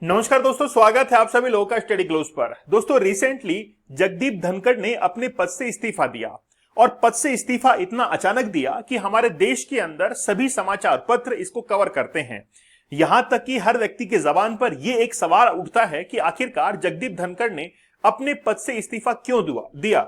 नमस्कार दोस्तों, स्वागत है आप सभी लोगों का स्टडी क्लोज पर। दोस्तों, रिसेंटली जगदीप धनखड़ ने अपने पद से इस्तीफा दिया और पद से इस्तीफा इतना अचानक दिया कि हमारे देश के अंदर सभी समाचार पत्र इसको कवर करते हैं। यहां तक कि हर व्यक्ति के जबान पर यह एक सवाल उठता है कि आखिरकार जगदीप धनखड़ ने अपने पद से इस्तीफा क्यों दिया।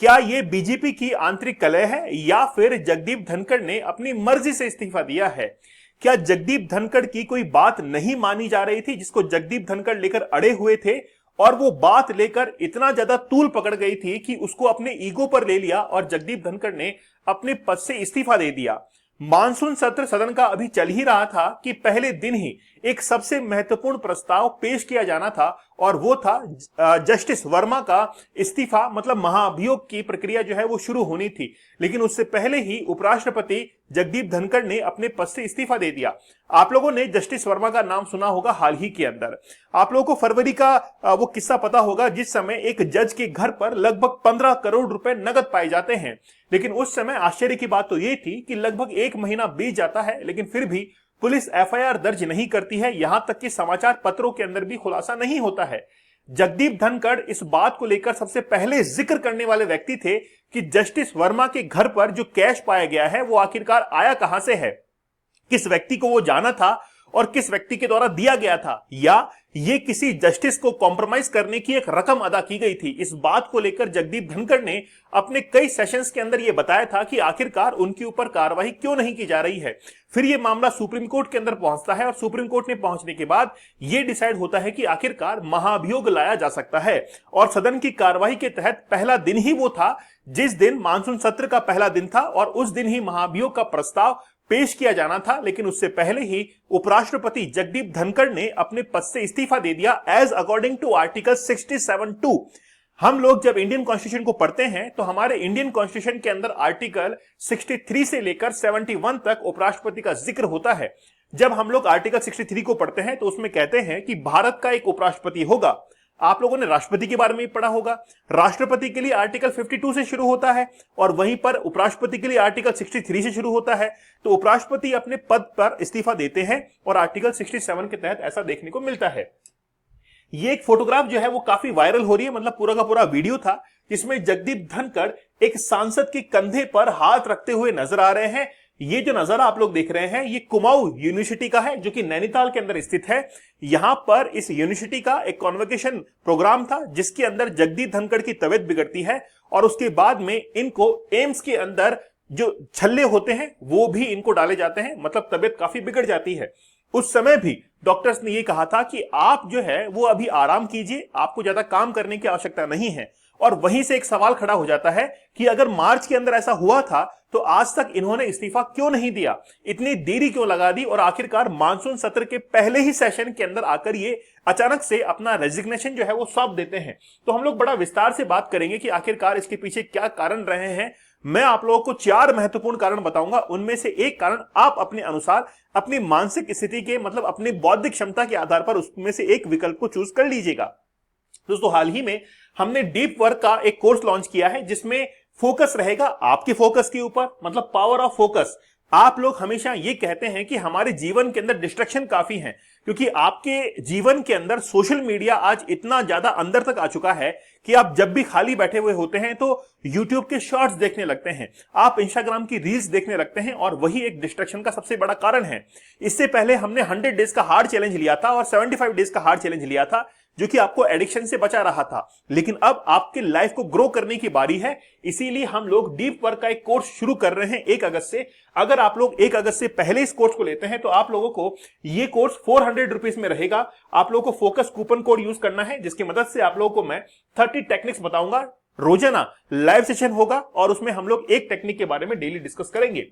क्या यह बीजेपी की आंतरिक कलह है या फिर जगदीप धनखड़ ने अपनी मर्जी से इस्तीफा दिया है? क्या जगदीप धनखड़ की कोई बात नहीं मानी जा रही थी जिसको जगदीप धनखड़ लेकर अड़े हुए थे और वो बात लेकर इतना ज्यादा तूल पकड़ गई थी कि उसको अपने ईगो पर ले लिया और जगदीप धनखड़ ने अपने पद से इस्तीफा दे दिया। मानसून सत्र सदन का अभी चल ही रहा था कि पहले दिन ही एक सबसे महत्वपूर्ण प्रस्ताव पेश किया जाना था और वो था जस्टिस वर्मा का इस्तीफा, मतलब महाभियोग की प्रक्रिया जो है वो शुरू होनी थी। लेकिन उससे पहले ही उपराष्ट्रपति जगदीप धनखड़ ने अपने पद से इस्तीफा दे दिया। आप लोगों ने जस्टिस वर्मा का नाम सुना होगा हाल ही के अंदर। आप लोगों को फरवरी का वो किस्सा पता होगा जिस समय एक जज के घर पर लगभग 15 करोड़ रुपए नगद पाए जाते हैं। लेकिन उस समय आश्चर्य की बात तो ये थी कि लगभग एक महीना बीत जाता है लेकिन फिर भी पुलिस एफआईआर दर्ज नहीं करती है। यहां तक कि समाचार पत्रों के अंदर भी खुलासा नहीं होता है। जगदीप धनखड़ इस बात को लेकर सबसे पहले जिक्र करने वाले व्यक्ति थे कि जस्टिस वर्मा के घर पर जो कैश पाया गया है वो आखिरकार आया कहां से है, किस व्यक्ति को वो जाना था और किस व्यक्ति के द्वारा दिया गया था, या ये किसी जस्टिस को कॉम्प्रोमाइज करने की एक रकम अदा की गई थी। इस बात को लेकर जगदीप धनखड़ ने अपने कई सेशंस के अंदर यह बताया था कि आखिरकार उनके ऊपर कार्रवाई क्यों नहीं की जा रही है। फिर यह मामला सुप्रीम कोर्ट के अंदर पहुंचता है और सुप्रीम कोर्ट में पहुंचने के बाद यह डिसाइड होता है कि आखिरकार महाभियोग लाया जा सकता है। और सदन की कार्रवाई के तहत पहला दिन ही वो था जिस दिन मानसून सत्र का पहला दिन था और उस दिन ही महाभियोग का प्रस्ताव पेश किया जाना था। लेकिन उससे पहले ही उपराष्ट्रपति जगदीप धनखड़ ने अपने पद से इस्तीफा दे दिया एज अकॉर्डिंग टू आर्टिकल 67(2). हम लोग जब इंडियन कॉन्स्टिट्यूशन को पढ़ते हैं तो हमारे इंडियन कॉन्स्टिट्यूशन के अंदर आर्टिकल 63 से लेकर 71 तक उपराष्ट्रपति का जिक्र होता है। जब हम लोग आर्टिकल 63 को पढ़ते हैं तो उसमें कहते हैं कि भारत का एक उपराष्ट्रपति होगा। आप लोगों ने राष्ट्रपति के बारे में पढ़ा होगा। राष्ट्रपति के लिए आर्टिकल 52 से शुरू होता है और वहीं पर उपराष्ट्रपति के लिए आर्टिकल 63 से शुरू होता है। तो उपराष्ट्रपति अपने पद पर इस्तीफा देते हैं और आर्टिकल 67 के तहत ऐसा देखने को मिलता है। ये एक फोटोग्राफ जो है वो काफी वायरल हो रही है, मतलब पूरा का पूरा वीडियो था जिसमें जगदीप धनखड़ एक सांसद के कंधे पर हाथ रखते हुए नजर आ रहे हैं। ये जो नजारा आप लोग देख रहे हैं ये कुमाऊं यूनिवर्सिटी का है जो कि नैनीताल के अंदर स्थित है। यहां पर इस यूनिवर्सिटी का एक कॉन्वोकेशन प्रोग्राम था जिसके अंदर जगदीप धनखड़ की तबीयत बिगड़ती है और उसके बाद में इनको एम्स के अंदर जो छल्ले होते हैं वो भी इनको डाले जाते हैं, मतलब तबीयत काफी बिगड़ जाती है। उस समय भी डॉक्टर्स ने ये कहा था कि आप जो है वो अभी आराम कीजिए, आपको ज्यादा काम करने की आवश्यकता नहीं है। और वहीं से एक सवाल खड़ा हो जाता है कि अगर मार्च के अंदर ऐसा हुआ था तो आज तक इन्होंने इस्तीफा क्यों नहीं दिया, इतनी देरी क्यों लगा दी और आखिरकार मानसून सत्र के पहले ही सेशन के अंदर आकर ये अचानक से अपना रेजिग्नेशन जो है वो सौंप देते हैं। तो हम लोग बड़ा विस्तार से बात करेंगे कि आखिरकार इसके पीछे क्या कारण रहे हैं। मैं आप लोगों को 4 महत्वपूर्ण कारण बताऊंगा, उनमें से एक कारण आप अपने अनुसार अपनी मानसिक स्थिति के, मतलब अपनी बौद्धिक क्षमता के आधार पर उसमें से एक विकल्प को चूज कर लीजिएगा। दोस्तों, हाल ही में हमने डीप वर्क का एक कोर्स लॉन्च किया है जिसमें फोकस रहेगा आपके फोकस के ऊपर, मतलब पावर ऑफ फोकस। आप लोग हमेशा ये कहते हैं कि हमारे जीवन के अंदर डिस्ट्रैक्शन काफी है क्योंकि आपके जीवन के अंदर सोशल मीडिया आज इतना ज्यादा अंदर तक आ चुका है कि आप जब भी खाली बैठे हुए होते हैं तो YouTube के शॉर्ट्स देखने लगते हैं, आप Instagram की रील्स देखने लगते हैं और वही एक डिस्ट्रैक्शन का सबसे बड़ा कारण है। इससे पहले हमने 100 डेज का हार्ड चैलेंज लिया था और 75 डेज का हार्ड चैलेंज लिया था जो कि आपको एडिक्शन से बचा रहा था। लेकिन अब आपकी लाइफ को ग्रो करने की बारी है, इसीलिए हम लोग डीप वर्क का एक कोर्स शुरू कर रहे हैं 1 अगस्त से। अगर आप लोग 1 अगस्त से पहले इस कोर्स को लेते हैं तो आप लोगों को ये कोर्स 400 रुपीज में रहेगा। आप लोगों को फोकस कूपन कोड यूज करना है जिसकी मदद से आप लोगों को मैं 30 टेक्निक्स बताऊंगा। रोजाना लाइव सेशन होगा और उसमें हम लोग एक टेक्निक के बारे में डेली डिस्कस करेंगे।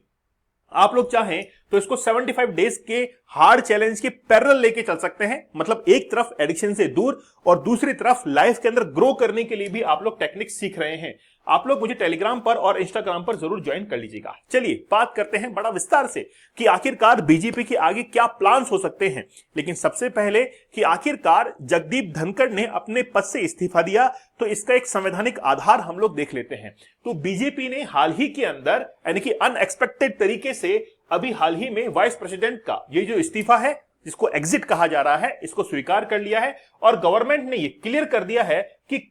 आप लोग चाहें तो इसको 75 डेज के हार्ड चैलेंज के पैरेलल लेके चल सकते हैं, मतलब एक तरफ एडिक्शन से दूर और दूसरी तरफ लाइफ के अंदर ग्रो करने के लिए भी आप लोग टेक्निक सीख रहे हैं। आप लोग मुझे टेलीग्राम पर और इंस्टाग्राम पर जरूर ज्वाइन कर लीजिएगा। चलिए बात करते हैं बड़ा विस्तार से कि आखिरकार बीजेपी के आगे क्या प्लान्स हो सकते हैं। लेकिन सबसे पहले कि आखिरकार जगदीप धनखड़ ने अपने पद से इस्तीफा दिया तो इसका एक संवैधानिक आधार हम लोग देख लेते हैं। तो बीजेपी ने हाल ही के अंदर यानी कि अनएक्सपेक्टेड तरीके से अभी हाल ही में वाइस प्रेसिडेंट का ये जो इस्तीफा है जिसको एग्जिट कहा जा रहा है, इसको स्वीकार कर लिया है और गवर्नमेंट ने ये क्लियर कर दिया है कि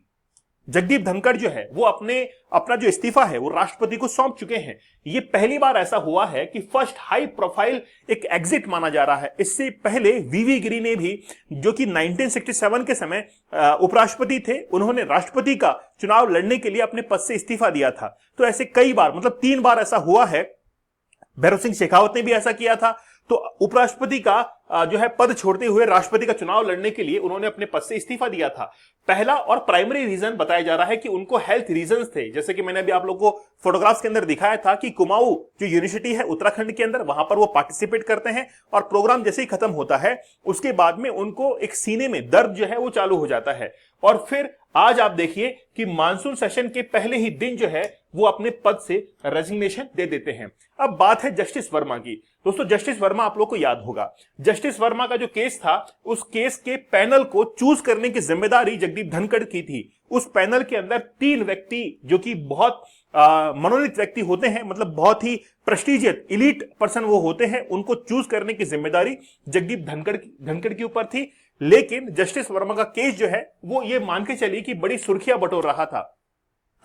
जगदीप धनखड़ जो है वो अपना जो इस्तीफा है वो राष्ट्रपति को सौंप चुके हैं। ये पहली बार ऐसा हुआ है कि फर्स्ट हाई प्रोफाइल एक एग्जिट माना जा रहा है। इससे पहले वीवी गिरी ने भी, जो कि 1967 के समय उपराष्ट्रपति थे, उन्होंने राष्ट्रपति का चुनाव लड़ने के लिए अपने पद से इस्तीफा दिया था। तो ऐसे कई बार, मतलब 3 बार ऐसा हुआ है। भैरव सिंह शेखावत ने भी ऐसा किया था। तो उपराष्ट्रपति का जो है पद छोड़ते हुए राष्ट्रपति का चुनाव लड़ने के लिए उन्होंने अपने पद से इस्तीफा दिया था। पहला और प्राइमरी रीजन बताया जा रहा है कि उनको हेल्थ रीजंस थे। जैसे कि मैंने अभी आप लोगों को फोटोग्राफ्स के अंदर दिखाया था कि कुमाऊं जो यूनिवर्सिटी है उत्तराखंड के अंदर, वहां पर वो पार्टिसिपेट करते हैं और प्रोग्राम जैसे ही खत्म होता है उसके बाद में उनको एक सीने में दर्द जो है वो चालू हो जाता है। और फिर आज आप देखिए कि मानसून सेशन के पहले ही दिन जो है वो अपने पद से रेजिग्नेशन दे देते हैं। अब बात है जस्टिस वर्मा की। दोस्तों, जस्टिस वर्मा आप लोग को याद होगा, जस्टिस वर्मा का जो केस था, उस केस के पैनल को चूज करने की जिम्मेदारी जगदीप धनखड़ की थी। उस पैनल के अंदर 3 व्यक्ति जो कि बहुत मनोनीत व्यक्ति होते हैं, मतलब बहुत ही प्रेस्टिजियस इलीट पर्सन वो होते हैं, उनको चूज करने की जिम्मेदारी जगदीप धनखड़ के ऊपर थी। लेकिन जस्टिस वर्मा का केस जो है वो ये मान के चलिए कि बड़ी सुर्खियां बटोर रहा था।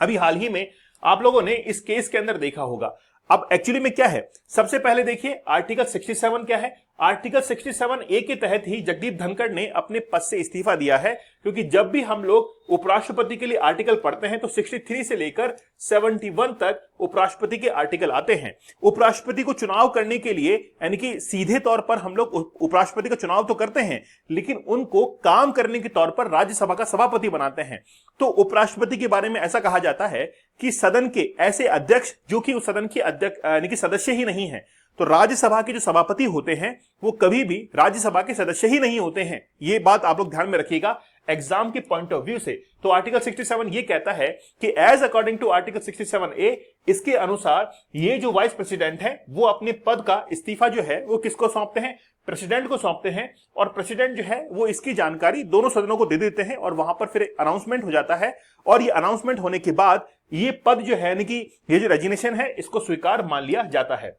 अभी हाल ही में आप लोगों ने इस केस के अंदर देखा होगा। अब एक्चुअली में क्या है, सबसे पहले देखिए आर्टिकल 67 क्या है। आर्टिकल 67A के तहत ही जगदीप धनखड़ ने अपने पद से इस्तीफा दिया है, क्योंकि जब भी हम लोग उपराष्ट्रपति के लिए आर्टिकल पढ़ते हैं तो 63 से लेकर 71 तक उपराष्ट्रपति के आर्टिकल आते हैं। उपराष्ट्रपति को चुनाव करने के लिए, यानी कि सीधे तौर पर हम लोग उपराष्ट्रपति का चुनाव तो करते हैं, लेकिन उनको काम करने के तौर पर राज्यसभा का सभापति बनाते हैं। तो उपराष्ट्रपति के बारे में ऐसा कहा जाता है कि सदन के ऐसे अध्यक्ष जो कि उस सदन के अध्यक्ष यानी कि सदस्य ही नहीं है। तो राज्यसभा के जो सभापति होते हैं वो कभी भी राज्यसभा के सदस्य ही नहीं होते हैं। ये बात आप लोग ध्यान में रखिएगा एग्जाम के पॉइंट ऑफ व्यू से। तो आर्टिकल 67 ये कहता है कि as according to article 67A, इसके अनुसार ये जो वाइस प्रेसिडेंट है वो अपने पद का इस्तीफा जो है वो किसको सौंपते हैं, प्रेसिडेंट को सौंपते हैं। और प्रेसिडेंट जो है वो इसकी जानकारी दोनों सदनों को दे देते हैं और वहां पर फिर अनाउंसमेंट हो जाता है। और ये अनाउंसमेंट होने के बाद ये पद जो है, यानी कि ये जो रेजिग्नेशन है, इसको स्वीकार मान लिया जाता है।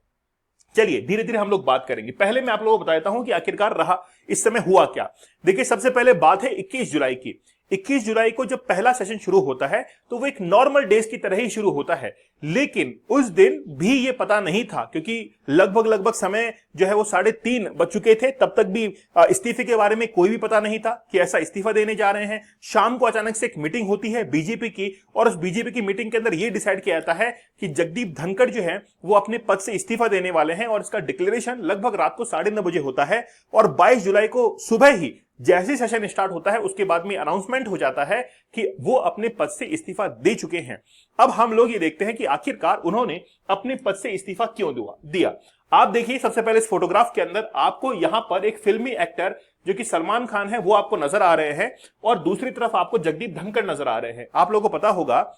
चलिए धीरे धीरे हम लोग बात करेंगे। पहले मैं आप लोगों को बता देता हूं कि आखिरकार रहा इस समय हुआ क्या। देखिए, सबसे पहले बात है 21 जुलाई की। 21 जुलाई को जब पहला सेशन शुरू होता है तो वो एक नॉर्मल डेज की तरह ही शुरू होता है। लेकिन उस दिन भी ये पता नहीं था, क्योंकि लगभग समय जो है वो 3:30 बज चुके थे। तब तक भी इस्तीफे के बारे में कोई भी पता नहीं था कि ऐसा इस्तीफा देने जा रहे हैं। शाम को अचानक से एक मीटिंग होती है बीजेपी की, और उस बीजेपी की मीटिंग के अंदर ये डिसाइड किया जाता है कि जगदीप धनखड़ जो है वो अपने पद से इस्तीफा देने वाले हैं। और इसका डिक्लेरेशन लगभग रात को 9:30 बजे होता है। और 22 जुलाई को सुबह ही जैसे सेशन स्टार्ट होता है उसके बाद में अनाउंसमेंट हो जाता है कि वो अपने पद से इस्तीफा दे चुके हैं। अब हम लोग ये देखते हैं कि आखिरकार उन्होंने अपने पद से इस्तीफा क्यों दिया। आप देखिए, सबसे पहले इस फोटोग्राफ के अंदर आपको यहां पर एक फिल्मी एक्टर जो कि सलमान खान है वो आपको नजर आ रहे हैं, और दूसरी तरफ आपको जगदीप धनखड़ नजर आ रहे हैं। आप लोगों को पता होगा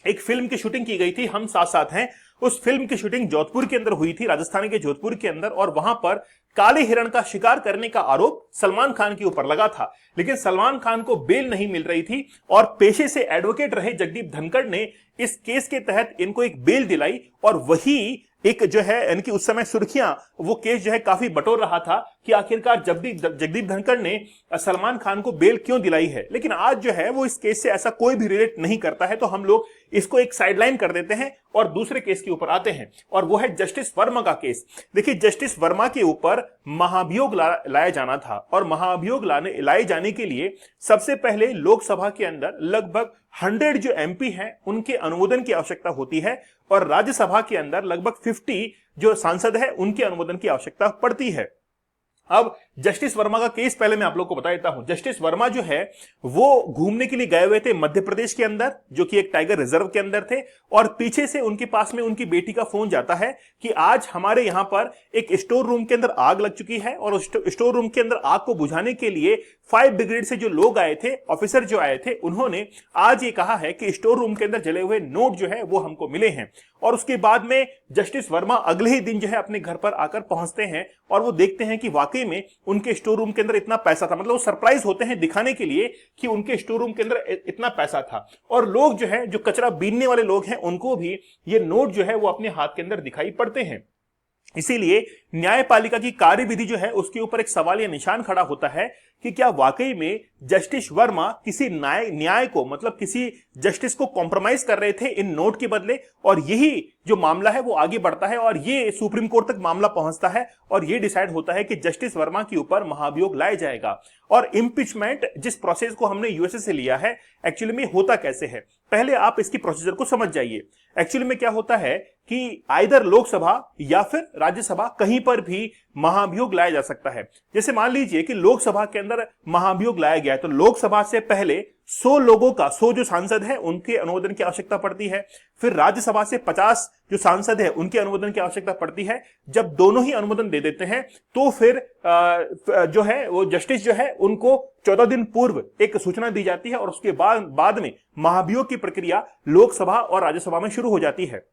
एक फिल्म की शूटिंग की गई थी, हम साथ साथ हैं। उस फिल्म की शूटिंग जोधपुर के अंदर हुई थी, राजस्थान के जोधपुर के अंदर, और वहां पर काले हिरण का शिकार करने का आरोप सलमान खान के ऊपर लगा था। लेकिन सलमान खान को बेल नहीं मिल रही थी, और पेशे से एडवोकेट रहे जगदीप धनखड़ ने इस केस के तहत इनको एक बेल दिलाई। और वही एक जो है, यानी कि उस समय सुर्खियां, वो केस जो है काफी बटोर रहा था कि आखिरकार जगदीप धनखड़ ने सलमान खान को बेल क्यों दिलाई है। लेकिन आज जो है वो इस केस से ऐसा कोई भी रिलेट नहीं करता है, तो हम लोग इसको एक साइडलाइन कर देते हैं और दूसरे केस के ऊपर आते हैं, और वो है जस्टिस वर्मा का केस। देखिए, जस्टिस वर्मा के ऊपर महाभियोग लाया जाना था, और महाभियोग लाए जाने के लिए सबसे पहले लोकसभा के अंदर लगभग 100 जो एमपी हैं उनके अनुमोदन की आवश्यकता होती है, और राज्यसभा के अंदर लगभग 50 जो सांसद है उनके अनुमोदन की आवश्यकता पड़ती है। अब जस्टिस वर्मा का केस पहले मैं आप लोग को बता देता हूं। जस्टिस वर्मा जो है वो घूमने के लिए गए हुए थे मध्य प्रदेश के अंदर, जो कि एक टाइगर रिजर्व के अंदर थे, और पीछे से उनके पास में उनकी बेटी का फोन जाता है कि आज हमारे यहां पर एक स्टोर रूम के अंदर आग लग चुकी है, और उस स्टोर रूम के अंदर आग को बुझाने के लिए फायर ब्रिगेड से जो लोग आए थे, ऑफिसर जो आए थे, उन्होंने आज ये कहा है कि स्टोर रूम के अंदर जले हुए नोट जो है वो हमको मिले हैं। और उसके बाद में जस्टिस वर्मा अगले ही दिन जो है अपने घर पर आकर पहुंचते हैं, और वो देखते हैं कि वाकई में उनके स्टोर रूम के अंदर इतना पैसा था। मतलब वो सरप्राइज होते हैं दिखाने के लिए कि उनके स्टोर रूम के अंदर इतना पैसा था। और लोग जो है, जो कचरा बीनने वाले लोग हैं, उनको भी ये नोट जो है वो अपने हाथ के अंदर दिखाई पड़ते हैं। इसीलिए न्यायपालिका की कार्यविधि जो है उसके ऊपर एक सवाल या निशान खड़ा होता है कि क्या वाकई में जस्टिस वर्मा किसी न्याय को, मतलब किसी जस्टिस को कॉम्प्रोमाइज कर रहे थे इन नोट के बदले, और यही जो मामला है वो आगे बढ़ता है और ये सुप्रीम कोर्ट तक मामला पहुंचता है और ये डिसाइड होता है कि जस्टिस वर्मा के ऊपर महाभियोग लाया जाएगा। और इम्पीचमेंट जिस प्रोसेस को हमने यूएसए से लिया है, एक्चुअली में होता कैसे है, पहले आप इसकी प्रोसीजर को समझ जाइए। एक्चुअली में क्या होता है कि आइदर लोकसभा या फिर राज्यसभा, कहीं पर भी महाभियोग लाया जा सकता है। जैसे मान लीजिए कि लोकसभा के अंदर महाभियोग लाया गया है, तो लोकसभा से पहले 100 लोगों का, 100 जो सांसद है उनके अनुमोदन की आवश्यकता पड़ती है। फिर राज्यसभा से 50 जो सांसद है उनके अनुमोदन की आवश्यकता पड़ती है। जब दोनों ही अनुमोदन दे देते हैं तो फिर जो है वो जस्टिस जो है उनको 14 दिन पूर्व एक सूचना दी जाती है और उसके बाद में महाभियोग की प्रक्रिया लोकसभा और राज्यसभा में शुरू हो जाती है।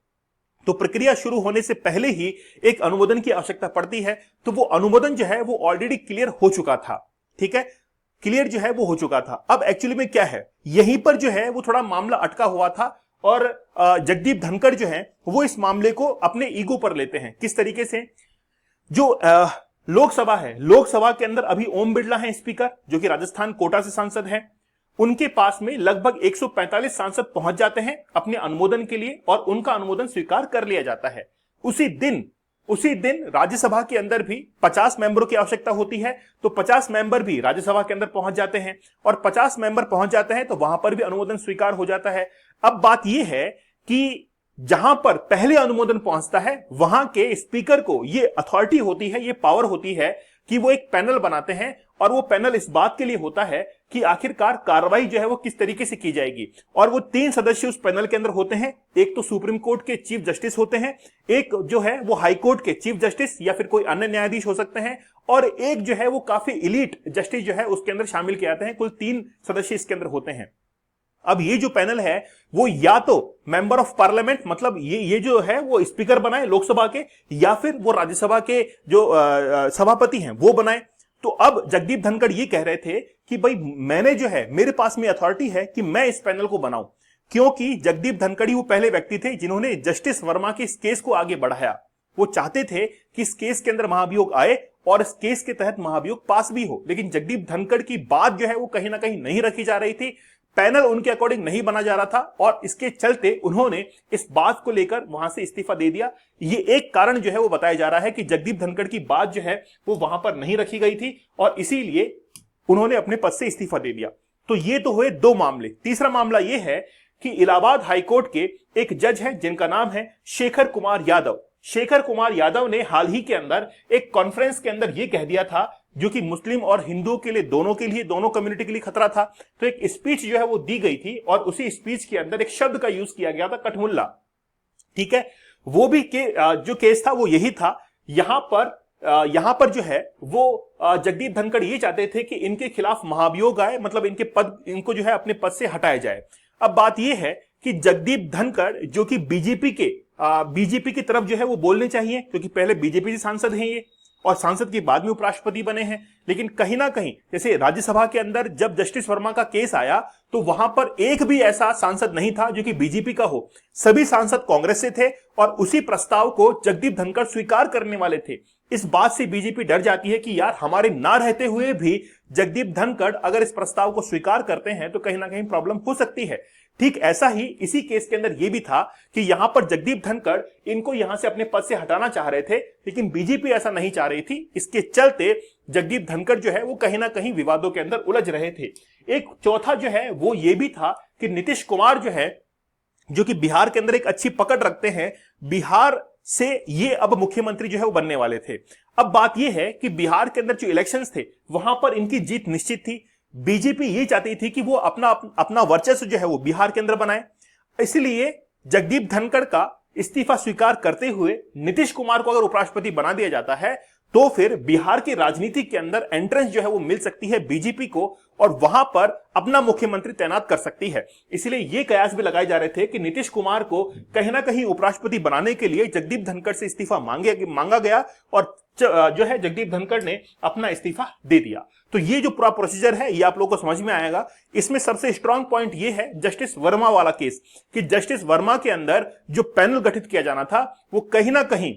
तो प्रक्रिया शुरू होने से पहले ही एक अनुमोदन की आवश्यकता पड़ती है, तो वो अनुमोदन जो है वो ऑलरेडी क्लियर हो चुका था। ठीक है, क्लियर जो है वो हो चुका था। अब एक्चुअली में क्या है, यहीं पर जो है वो थोड़ा मामला अटका हुआ था और जगदीप धनखड़ जो है वो इस मामले को अपने ईगो पर लेते हैं। किस तरीके से, जो लोकसभा है, लोकसभा के अंदर अभी ओम बिरला है स्पीकर, जो कि राजस्थान कोटा से सांसद हैं। उनके पास में लगभग 145 सांसद पहुंच जाते हैं अपने अनुमोदन के लिए और उनका अनुमोदन स्वीकार कर लिया जाता है। उसी दिन राज्यसभा के अंदर भी 50 मेंबरों की आवश्यकता होती है, तो 50 मेंबर भी राज्यसभा के अंदर पहुंच जाते हैं और 50 मेंबर पहुंच जाते हैं तो वहां पर भी अनुमोदन स्वीकार हो जाता है। अब बात यह है कि जहां पर पहले अनुमोदन पहुंचता है वहां के स्पीकर को यह अथॉरिटी होती है, यह पावर होती है कि वो एक पैनल बनाते हैं और वो पैनल इस बात के लिए होता है कि आखिरकार कार्रवाई जो है वो किस तरीके से की जाएगी। और वो 3 सदस्य उस पैनल के अंदर होते हैं, एक तो सुप्रीम कोर्ट के चीफ जस्टिस होते हैं, एक जो है वो हाई कोर्ट के चीफ जस्टिस या फिर कोई अन्य न्यायाधीश हो सकते हैं, और एक जो है वो काफी इलीट जस्टिस जो है उसके अंदर शामिल किए जाते हैं। कुल 3 सदस्य इसके अंदर होते हैं। अब ये जो पैनल है वो या तो मेंबर ऑफ पार्लियामेंट, मतलब ये जो है वो स्पीकर बनाए लोकसभा के, या फिर वो राज्यसभा के जो सभापति हैं वो बनाए। तो अब जगदीप धनखड़ ये कह रहे थे कि भाई मैंने जो है, मेरे पास में अथॉरिटी है कि मैं इस पैनल को बनाऊं, क्योंकि जगदीप धनखड़ ही वो पहले व्यक्ति थे जिन्होंने जस्टिस वर्मा के इस केस को आगे बढ़ाया। वो चाहते थे कि इस केस के अंदर महाभियोग आए और इस केस के तहत महाभियोग पास भी हो, लेकिन जगदीप धनखड़ की बात जो है वो कहीं ना कहीं नहीं रखी जा रही थी, पैनल उनके अकॉर्डिंग नहीं बना जा रहा था और इसके चलते उन्होंने इस बात को लेकर वहां से इस्तीफा दे दिया। ये एक कारण जो है वो बताया जा रहा है कि जगदीप धनखड़ की बात जो है वो वहां पर नहीं रखी गई थी और इसीलिए उन्होंने अपने पद से इस्तीफा दे दिया। तो ये तो हुए 2 मामले। तीसरा मामला ये है कि इलाहाबाद हाईकोर्ट के एक जज हैं जिनका नाम है शेखर कुमार यादव। शेखर कुमार यादव ने हाल ही के अंदर एक कॉन्फ्रेंस के अंदर यह कह दिया था, जो कि मुस्लिम और हिंदुओं के लिए, दोनों कम्युनिटी के लिए खतरा था। तो एक स्पीच जो है वो दी गई थी और उसी स्पीच के अंदर एक शब्द का यूज किया गया था, कठमुल्ला। ठीक है, वो भी जो केस था वो यही था। यहां पर जो है वो जगदीप धनखड़ ये चाहते थे कि इनके खिलाफ महाभियोग आए, मतलब इनको जो है अपने पद से हटाया जाए। अब बात यह है कि जगदीप धनखड़ जो कि बीजेपी की तरफ जो है वो बोलने चाहिए, क्योंकि पहले बीजेपी से सांसद हैं ये और सांसद के बाद में उपराष्ट्रपति बने हैं। लेकिन कहीं ना कहीं जैसे राज्यसभा के अंदर जब जस्टिस वर्मा का केस आया तो वहां पर एक भी ऐसा सांसद नहीं था जो कि बीजेपी का हो, सभी सांसद कांग्रेस से थे और उसी प्रस्ताव को जगदीप धनखड़ स्वीकार करने वाले थे। इस बात से बीजेपी डर जाती है कि यार हमारे ना रहते हुए भी जगदीप धनखड़ अगर इस प्रस्ताव को स्वीकार करते हैं तो कहीं ना कहीं प्रॉब्लम हो सकती है। ठीक ऐसा ही इसी केस के अंदर यह भी था कि यहां पर जगदीप धनखड़ इनको यहां से अपने पद से हटाना चाह रहे थे, लेकिन बीजेपी ऐसा नहीं चाह रही थी। इसके चलते जगदीप धनखड़ जो है वो कहीं ना कहीं विवादों के अंदर उलझ रहे थे। एक चौथा जो है वो ये भी था कि नीतीश कुमार जो है, जो कि बिहार के अंदर एक अच्छी पकड़ रखते हैं, बिहार से ये अब मुख्यमंत्री जो है वो बनने वाले थे। अब बात यह है कि बिहार के अंदर जो इलेक्शंस थे वहां पर इनकी जीत निश्चित थी। बीजेपी ये चाहती थी कि वो अपना वर्चस्व जो है वो बिहार के अंदर बनाए, इसलिए जगदीप धनखड़ का इस्तीफा स्वीकार करते हुए नीतीश कुमार को अगर उपराष्ट्रपति बना दिया जाता है तो फिर बिहार की राजनीति के अंदर एंट्रेंस जो है वो मिल सकती है बीजेपी को और वहां पर अपना मुख्यमंत्री तैनात कर सकती है। इसलिए ये कयास भी लगाए जा रहे थे कि नीतीश कुमार को कहीं ना कहीं उपराष्ट्रपति बनाने के लिए जगदीप धनखड़ से इस्तीफा मांगा गया और जो है जगदीप धनखड़ ने अपना इस्तीफा दे दिया। तो ये जो पूरा प्रोसीजर है ये आप लोगों को समझ में आएगा। इसमें सबसे स्ट्रांग पॉइंट ये है जस्टिस वर्मा वाला केस, कि जस्टिस वर्मा के अंदर जो पैनल गठित किया जाना था वो कहीं ना कहीं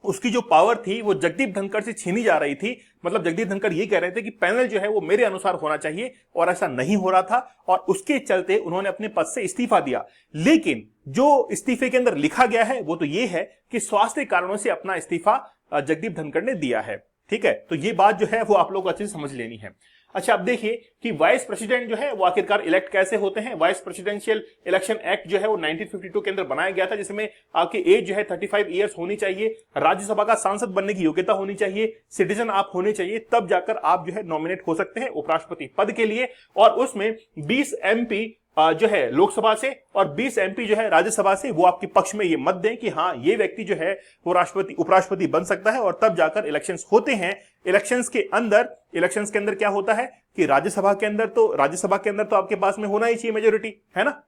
उसकी जो पावर थी वो जगदीप धनखड़ से छीनी जा रही थी। मतलब जगदीप धनखड़ ये कह रहे थे कि पैनल जो है वो मेरे अनुसार होना चाहिए, और ऐसा नहीं हो रहा था, और उसके चलते उन्होंने अपने पद से इस्तीफा दिया। लेकिन जो इस्तीफे के अंदर लिखा गया है वो तो ये है कि स्वास्थ्य कारणों से अपना इस्तीफा जगदीप धनखड़ ने दिया है। ठीक है, तो ये बात जो है वो आप लोग को अच्छे से समझ लेनी है। अच्छा, अब देखिए कि वाइस प्रेसिडेंट जो है वो आखिरकार इलेक्ट कैसे होते हैं। वाइस प्रेसिडेंशियल इलेक्शन एक्ट जो है वो 1952 के अंदर बनाया गया था, जिसमें आपकी एज जो है 35 ईयर्स होनी चाहिए, राज्यसभा का सांसद बनने की योग्यता होनी चाहिए, सिटीजन आप होने चाहिए, तब जाकर आप जो है नॉमिनेट हो सकते हैं उपराष्ट्रपति पद के लिए। और उसमें 20 MP जो है लोकसभा से और 20 MP जो है राज्यसभा से, वो आपके पक्ष में ये मत दें कि हाँ ये व्यक्ति जो है वो राष्ट्रपति उपराष्ट्रपति बन सकता है, और तब जाकर इलेक्शंस होते हैं। इलेक्शंस के अंदर क्या होता है कि राज्यसभा के अंदर तो आपके पास में होना ही चाहिए मेजोरिटी, है ना।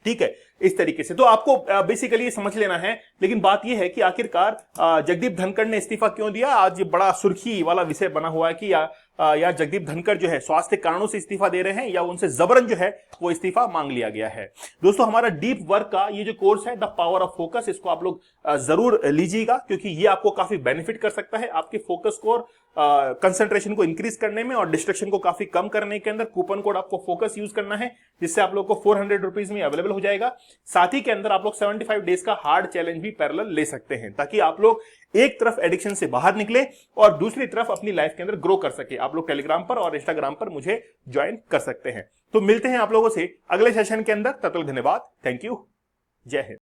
ठीक है, इस तरीके से तो आपको बेसिकली ये समझ लेना है। लेकिन बात यह है कि आखिरकार जगदीप धनखड़ ने इस्तीफा क्यों दिया, आज ये बड़ा सुर्खी वाला विषय बना हुआ है कि या जगदीप धनखड़ जो है स्वास्थ्य कारणों से इस्तीफा दे रहे हैं या उनसे जबरन जो है वो इस्तीफा मांग लिया गया है। दोस्तों, हमारा डीप वर्क का ये जो कोर्स है द पावर ऑफ फोकस, इसको आप लोग जरूर लीजिएगा, क्योंकि ये आपको काफी बेनिफिट कर सकता है आपके फोकस को और कंसंट्रेशन को इंक्रीज करने में, और डिस्ट्रक्शन को काफी कम करने के अंदर। कूपन कोड आपको फोकस यूज करना है, जिससे आप लोग को 400 रुपीज में अवेलेबल हो जाएगा। साथ ही के अंदर आप लोग 75 डेज का हार्ड चैलेंज भी पैरेलल ले सकते हैं, ताकि आप लोग एक तरफ एडिक्शन से बाहर निकले और दूसरी तरफ अपनी लाइफ के अंदर ग्रो कर सके। आप लोग टेलीग्राम पर और इंस्टाग्राम पर मुझे ज्वाइन कर सकते हैं। तो मिलते हैं आप लोगों से अगले सेशन के अंदर। तब तक धन्यवाद, थैंक यू, जय हिंद।